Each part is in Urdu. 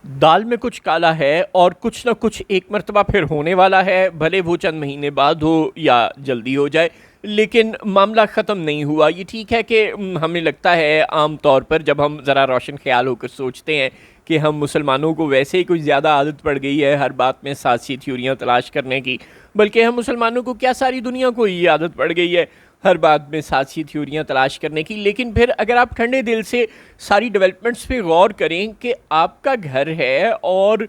دال میں کچھ کالا ہے اور کچھ نہ کچھ ایک مرتبہ پھر ہونے والا ہے، بھلے وہ چند مہینے بعد ہو یا جلدی ہو جائے، لیکن معاملہ ختم نہیں ہوا۔ یہ ٹھیک ہے کہ ہمیں لگتا ہے عام طور پر جب ہم ذرا روشن خیال ہو کر سوچتے ہیں کہ ہم مسلمانوں کو ویسے ہی کچھ زیادہ عادت پڑ گئی ہے ہر بات میں سازشی تھیوریاں تلاش کرنے کی، بلکہ ہم مسلمانوں کو کیا ساری دنیا کو یہ عادت پڑ گئی ہے ہر بات میں سازشی تھیوریاں تلاش کرنے کی۔ لیکن پھر اگر آپ ٹھنڈے دل سے ساری ڈیولپمنٹس پہ غور کریں کہ آپ کا گھر ہے اور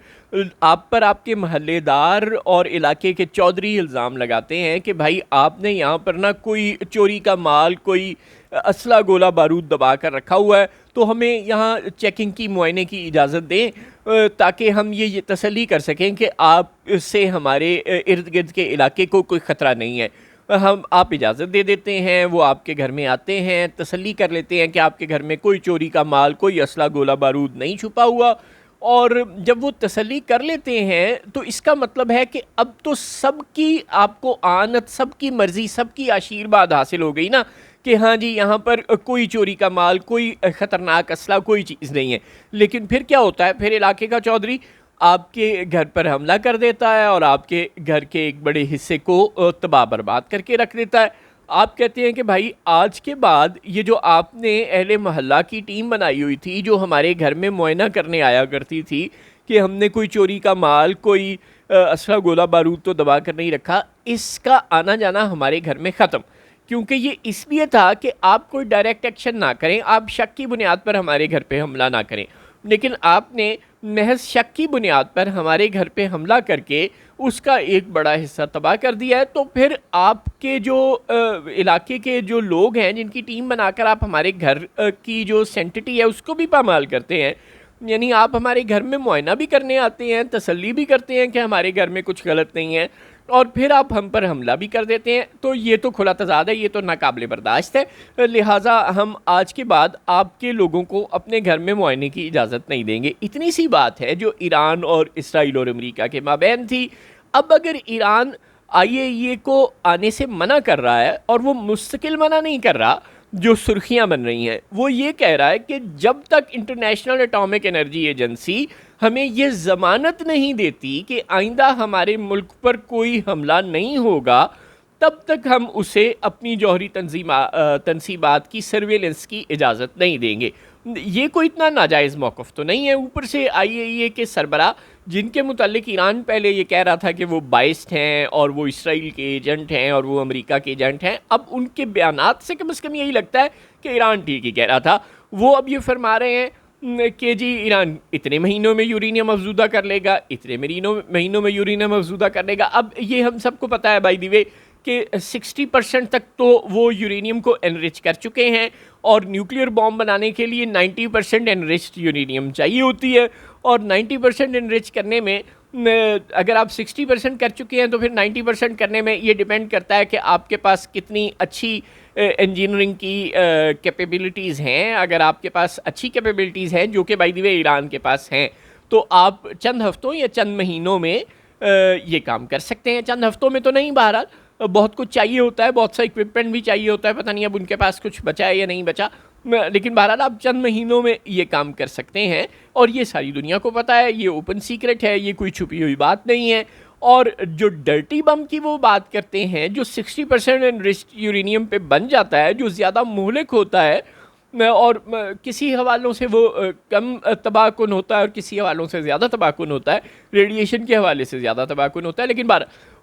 آپ پر آپ کے محلے دار اور علاقے کے چودھری الزام لگاتے ہیں کہ بھائی آپ نے یہاں پر نہ کوئی چوری کا مال، کوئی اسلحہ گولہ بارود دبا کر رکھا ہوا ہے، تو ہمیں یہاں چیکنگ کی، معائنے کی اجازت دیں تاکہ ہم یہ تسلی کر سکیں کہ آپ سے ہمارے ارد گرد کے علاقے کو کوئی خطرہ نہیں ہے۔ آپ اجازت دے دیتے ہیں، وہ آپ کے گھر میں آتے ہیں، تسلی کر لیتے ہیں کہ آپ کے گھر میں کوئی چوری کا مال، کوئی اسلحہ گولہ بارود نہیں چھپا ہوا، اور جب وہ تسلی کر لیتے ہیں تو اس کا مطلب ہے کہ اب تو سب کی آپ کو آنت، سب کی مرضی، سب کی آشیرواد حاصل ہو گئی نا کہ ہاں جی یہاں پر کوئی چوری کا مال، کوئی خطرناک اسلحہ، کوئی چیز نہیں ہے۔ لیکن پھر کیا ہوتا ہے؟ پھر علاقے کا چودھری آپ کے گھر پر حملہ کر دیتا ہے اور آپ کے گھر کے ایک بڑے حصے کو تباہ برباد کر کے رکھ دیتا ہے۔ آپ کہتے ہیں کہ بھائی آج کے بعد یہ جو آپ نے اہل محلہ کی ٹیم بنائی ہوئی تھی جو ہمارے گھر میں معائنہ کرنے آیا کرتی تھی کہ ہم نے کوئی چوری کا مال، کوئی اسلحہ گولہ بارود تو دبا کر نہیں رکھا، اس کا آنا جانا ہمارے گھر میں ختم۔ کیونکہ یہ اس لیے تھا کہ آپ کوئی ڈائریکٹ ایکشن نہ کریں، آپ شک کی بنیاد پر ہمارے گھر پہ حملہ نہ کریں، لیکن آپ نے محض شک کی بنیاد پر ہمارے گھر پہ حملہ کر کے اس کا ایک بڑا حصہ تباہ کر دیا ہے۔ تو پھر آپ کے جو علاقے کے جو لوگ ہیں جن کی ٹیم بنا کر آپ ہمارے گھر کی جو سینٹٹی ہے اس کو بھی پامال کرتے ہیں، یعنی آپ ہمارے گھر میں معائنہ بھی کرنے آتے ہیں، تسلی بھی کرتے ہیں کہ ہمارے گھر میں کچھ غلط نہیں ہے، اور پھر آپ ہم پر حملہ بھی کر دیتے ہیں، تو یہ تو کھلا تضاد ہے، یہ تو ناقابل برداشت ہے۔ لہٰذا ہم آج کے بعد آپ کے لوگوں کو اپنے گھر میں معائنے کی اجازت نہیں دیں گے۔ اتنی سی بات ہے جو ایران اور اسرائیل اور امریکہ کے مابین تھی۔ اب اگر ایران IAEA کو آنے سے منع کر رہا ہے، اور وہ مستقل منع نہیں کر رہا، جو سرخیاں بن رہی ہیں وہ یہ کہہ رہا ہے کہ جب تک انٹرنیشنل اٹامک انرجی ایجنسی ہمیں یہ ضمانت نہیں دیتی کہ آئندہ ہمارے ملک پر کوئی حملہ نہیں ہوگا، تب تک ہم اسے اپنی جوہری تنصیبات کی سرویلنس کی اجازت نہیں دیں گے۔ یہ کوئی اتنا ناجائز موقف تو نہیں ہے۔ اوپر سے IAEA کے سربراہ جن کے متعلق ایران پہلے یہ کہہ رہا تھا کہ وہ بائسڈ ہیں اور وہ اسرائیل کے ایجنٹ ہیں اور وہ امریکہ کے ایجنٹ ہیں، اب ان کے بیانات سے کم از کم یہی لگتا ہے کہ ایران ٹھیک ہی کہہ رہا تھا۔ وہ اب یہ فرما رہے ہیں کہ جی ایران اتنے مہینوں میں یورینیم افزودہ کر لے گا، اتنے مہینوں میں یورینیم افزودہ کر لے گا۔ اب یہ ہم سب کو پتہ ہے بائی دی وے کہ 60% تک تو وہ یورینیم کو انرچ کر چکے ہیں، اور نیوکلیئر بام بنانے کے لیے 90% انرچڈ یورینیم چاہیے ہوتی ہے، اور 90% انرچ کرنے میں اگر آپ 60% کر چکے ہیں تو پھر 90% کرنے میں یہ ڈیپینڈ کرتا ہے کہ آپ کے پاس کتنی اچھی انجینئرنگ کی کیپیبلٹیز ہیں۔ اگر آپ کے پاس اچھی کیپیبلٹیز ہیں، جو کہ بائی دی وے ایران کے پاس ہیں، تو آپ چند ہفتوں یا چند مہینوں میں یہ کام کر سکتے ہیں۔ چند ہفتوں میں تو نہیں، بہرحال بہت کچھ چاہیے ہوتا ہے، بہت سا اکوپمنٹ بھی چاہیے ہوتا ہے، پتہ نہیں اب ان کے پاس کچھ بچا ہے یا نہیں بچا، لیکن بہرحال آپ چند مہینوں میں یہ کام کر سکتے ہیں، اور یہ ساری دنیا کو پتہ ہے، یہ اوپن سیکرٹ ہے، یہ کوئی چھپی ہوئی بات نہیں ہے۔ اور جو ڈرٹی بم کی وہ بات کرتے ہیں، جو 60% انرچڈ یورینیم پہ بن جاتا ہے، جو زیادہ مہلک ہوتا ہے، اور کسی حوالوں سے وہ کم تباہ کن ہوتا ہے اور کسی حوالوں سے زیادہ تباہ کن ہوتا ہے، ریڈیشن کے حوالے سے زیادہ تباہ کن ہوتا ہے، لیکن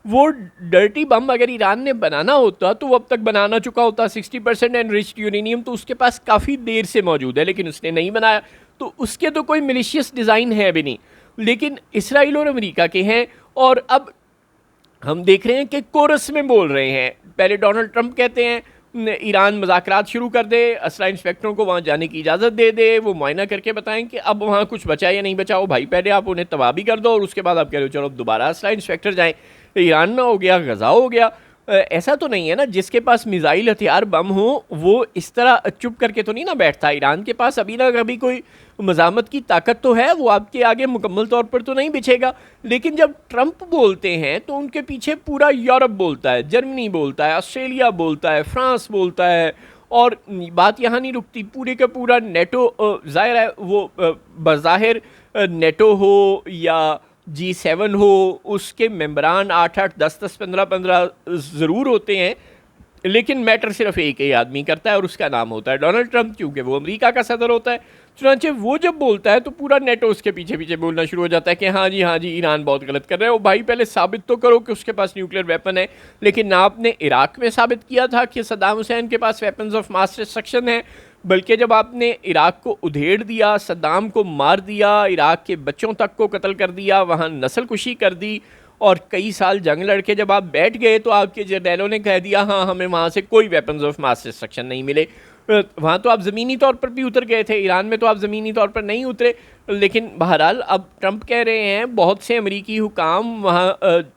وہ ڈرٹی بم اگر ایران نے بنانا ہوتا تو وہ اب تک بنانا چکا ہوتا۔ 60% انرچڈ یورینیم تو اس کے پاس کافی دیر سے موجود ہے، لیکن اس نے نہیں بنایا، تو اس کے تو کوئی ملیشیس ڈیزائن ہے بھی نہیں، لیکن اسرائیل اور امریکہ کے ہیں۔ اور اب ہم دیکھ رہے ہیں کہ کورس میں بول رہے ہیں، پہلے ڈونلڈ ٹرمپ کہتے ہیں ایران مذاکرات شروع کر دے، اسلحہ انسپیکٹروں کو وہاں جانے کی اجازت دے دے، وہ معائنہ کر کے بتائیں کہ اب وہاں کچھ بچا یا نہیں بچا۔ بھائی پہلے آپ انہیں تباہ بھی کر دو، اور اس کے بعد آپ کہہ رہے ہو چلو اب دوبارہ اسلحہ انسپیکٹر جائیں۔ ایران نہ ہو گیا، غزہ ہو گیا۔ ایسا تو نہیں ہے نا، جس کے پاس میزائل ہتھیار بم ہو وہ اس طرح چپ کر کے تو نہیں نہ بیٹھتا۔ ایران کے پاس ابھی نہ کبھی کوئی مزاحمت کی طاقت تو ہے، وہ آپ کے آگے مکمل طور پر تو نہیں بچھے گا، لیکن جب ٹرمپ بولتے ہیں تو ان کے پیچھے پورا یورپ بولتا ہے، جرمنی بولتا ہے، آسٹریلیا بولتا ہے، فرانس بولتا ہے، اور بات یہاں نہیں رکتی، پورے کا پورا نیٹو ظاہر ہے وہ بظاہر نیٹو ہو یا G7 ہو، اس کے ممبران 8 8 10 10 15 15 ضرور ہوتے ہیں، لیکن میٹر صرف ایک ہی آدمی کرتا ہے اور اس کا نام ہوتا ہے ڈونلڈ ٹرمپ، کیونکہ وہ امریکہ کا صدر ہوتا ہے۔ چنانچہ وہ جب بولتا ہے تو پورا نیٹو اس کے پیچھے پیچھے بولنا شروع ہو جاتا ہے کہ ہاں جی ایران بہت غلط کر رہا ہے۔ وہ بھائی پہلے ثابت تو کرو کہ اس کے پاس نیوکلیر ویپن ہے، لیکن نہ آپ نے عراق میں ثابت کیا تھا کہ صدام حسین کے پاس ویپنز آف ماس ڈسٹرکشن ہے، بلکہ جب آپ نے عراق کو ادھیڑ دیا، صدام کو مار دیا، عراق کے بچوں تک کو قتل کر دیا، وہاں نسل کشی کر دی، اور کئی سال جنگ لڑ کے جب آپ بیٹھ گئے تو آپ کے جرنیلوں نے کہہ دیا ہاں ہمیں وہاں سے کوئی ویپنز آف ماس ڈسٹرکشن نہیں ملے۔ وہاں تو آپ زمینی طور پر بھی اتر گئے تھے، ایران میں تو آپ زمینی طور پر نہیں اترے، لیکن بہرحال اب ٹرمپ کہہ رہے ہیں بہت سے امریکی حکام وہاں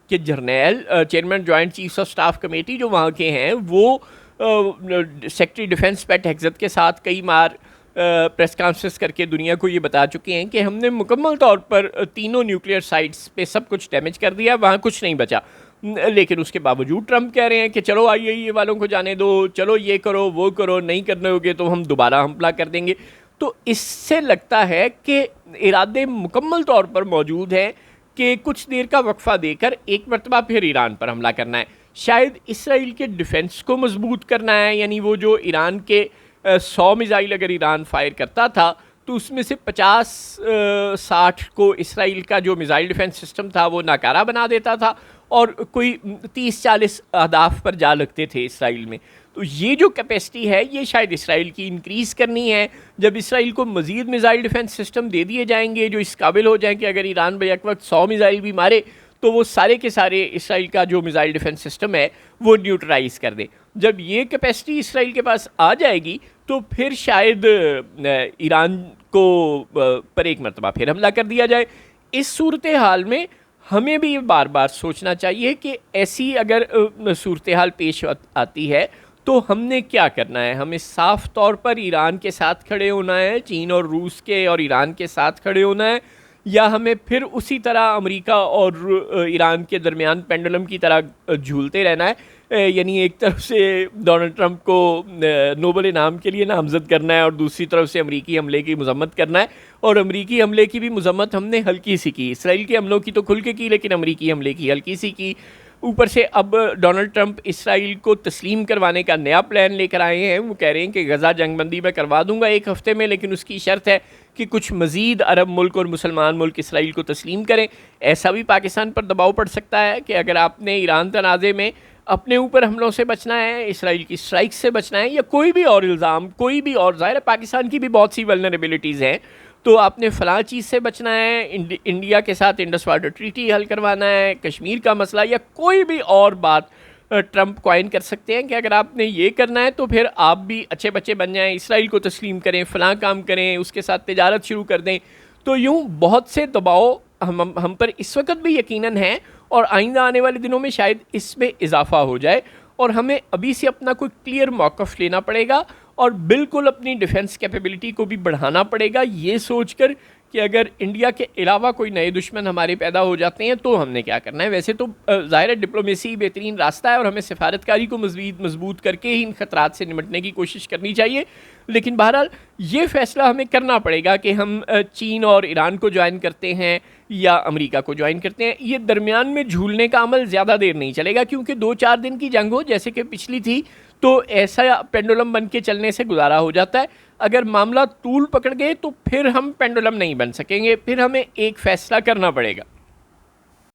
کے جرنیل، chairman joint chiefs of staff committee جو وہاں کے ہیں، وہ سیکٹری ڈیفنس پیٹ ہیگزت کے ساتھ کئی بار پریس کانفرنس کر کے دنیا کو یہ بتا چکے ہیں کہ ہم نے مکمل طور پر تینوں نیوکلیئر سائٹس پہ سب کچھ ڈیمیج کر دیا، وہاں کچھ نہیں بچا۔ لیکن اس کے باوجود ٹرمپ کہہ رہے ہیں کہ چلو آئی والوں کو جانے دو، چلو یہ کرو وہ کرو، نہیں کرنے ہوگے تو ہم دوبارہ حملہ کر دیں گے۔ تو اس سے لگتا ہے کہ ارادے مکمل طور پر موجود ہیں کہ کچھ دیر کا وقفہ دے کر ایک مرتبہ پھر ایران پر حملہ کرنا ہے، شاید اسرائیل کے ڈیفنس کو مضبوط کرنا ہے، یعنی وہ جو ایران کے 100 میزائل اگر ایران فائر کرتا تھا تو اس میں سے 50-60 کو اسرائیل کا جو میزائل ڈیفنس سسٹم تھا وہ ناکارہ بنا دیتا تھا، اور کوئی 30-40 اہداف پر جا لگتے تھے اسرائیل میں۔ تو یہ جو کیپیسٹی ہے یہ شاید اسرائیل کی انکریز کرنی ہے۔ جب اسرائیل کو مزید میزائل ڈیفنس سسٹم دے دیے جائیں گے جو اس قابل ہو جائیں کہ اگر ایران بیک وقت 100 میزائل بھی مارے تو وہ سارے کے سارے اسرائیل کا جو میزائل ڈیفنس سسٹم ہے وہ نیوٹرلائز کر دے۔ جب یہ کیپیسٹی اسرائیل کے پاس آ جائے گی تو پھر شاید ایران کو پر ایک مرتبہ پھر حملہ کر دیا جائے۔ اس صورتحال میں ہمیں بھی بار بار سوچنا چاہیے کہ ایسی اگر صورتحال پیش آتی ہے تو ہم نے کیا کرنا ہے۔ ہمیں صاف طور پر ایران کے ساتھ کھڑے ہونا ہے، چین اور روس کے اور ایران کے ساتھ کھڑے ہونا ہے، یا ہمیں پھر اسی طرح امریکہ اور ایران کے درمیان پینڈولم کی طرح جھولتے رہنا ہے، یعنی ایک طرف سے ڈونلڈ ٹرمپ کو نوبل انعام کے لیے نامزد کرنا ہے اور دوسری طرف سے امریکی حملے کی مذمت کرنا ہے، اور امریکی حملے کی بھی مذمت ہم نے ہلکی سی کی، اسرائیل کے حملوں کی تو کھل کے کی لیکن امریکی حملے کی ہلکی سی کی۔ اوپر سے اب ڈونلڈ ٹرمپ اسرائیل کو تسلیم کروانے کا نیا پلان لے کر آئے ہیں، وہ کہہ رہے ہیں کہ غزہ جنگ بندی میں کروا دوں گا 1 ہفتے میں، لیکن اس کی شرط ہے کہ کچھ مزید عرب ملک اور مسلمان ملک اسرائیل کو تسلیم کریں۔ ایسا بھی پاکستان پر دباؤ پڑ سکتا ہے کہ اگر آپ نے ایران تنازع میں اپنے اوپر حملوں سے بچنا ہے، اسرائیل کی اسٹرائک سے بچنا ہے، یا کوئی بھی اور الزام، کوئی بھی اور، ظاہر ہے پاکستان کی بھی بہت سی ولنریبلٹیز ہیں، تو آپ نے فلاں چیز سے بچنا ہے، انڈیا کے ساتھ انڈس واٹر ٹریٹی حل کروانا ہے، کشمیر کا مسئلہ، یا کوئی بھی اور بات ٹرمپ کوائن کر سکتے ہیں کہ اگر آپ نے یہ کرنا ہے تو پھر آپ بھی اچھے بچے بن جائیں، اسرائیل کو تسلیم کریں، فلاں کام کریں، اس کے ساتھ تجارت شروع کر دیں۔ تو یوں بہت سے دباؤ ہم پر اس وقت بھی یقیناً ہیں، اور آئندہ آنے والے دنوں میں شاید اس میں اضافہ ہو جائے، اور ہمیں ابھی سے اپنا کوئی کلیئر موقف لینا پڑے گا، اور بالکل اپنی ڈیفنس کیپیبلٹی کو بھی بڑھانا پڑے گا، یہ سوچ کر کہ اگر انڈیا کے علاوہ کوئی نئے دشمن ہمارے پیدا ہو جاتے ہیں تو ہم نے کیا کرنا ہے۔ ویسے تو ظاہر ڈپلومیسی بہترین راستہ ہے اور ہمیں سفارتکاری کو مزید مضبوط کر کے ہی ان خطرات سے نمٹنے کی کوشش کرنی چاہیے، لیکن بہرحال یہ فیصلہ ہمیں کرنا پڑے گا کہ ہم چین اور ایران کو جوائن کرتے ہیں یا امریکہ کو جوائن کرتے ہیں۔ یہ درمیان میں جھولنے کا عمل زیادہ دیر نہیں چلے گا، کیونکہ 2-4 دن کی جنگ ہو جیسے کہ پچھلی تھی تو ایسا پینڈولم بن کے چلنے سے گزارا ہو جاتا ہے۔ اگر معاملہ طول پکڑ گئے تو پھر ہم پینڈولم نہیں بن سکیں گے، پھر ہمیں ایک فیصلہ کرنا پڑے گا۔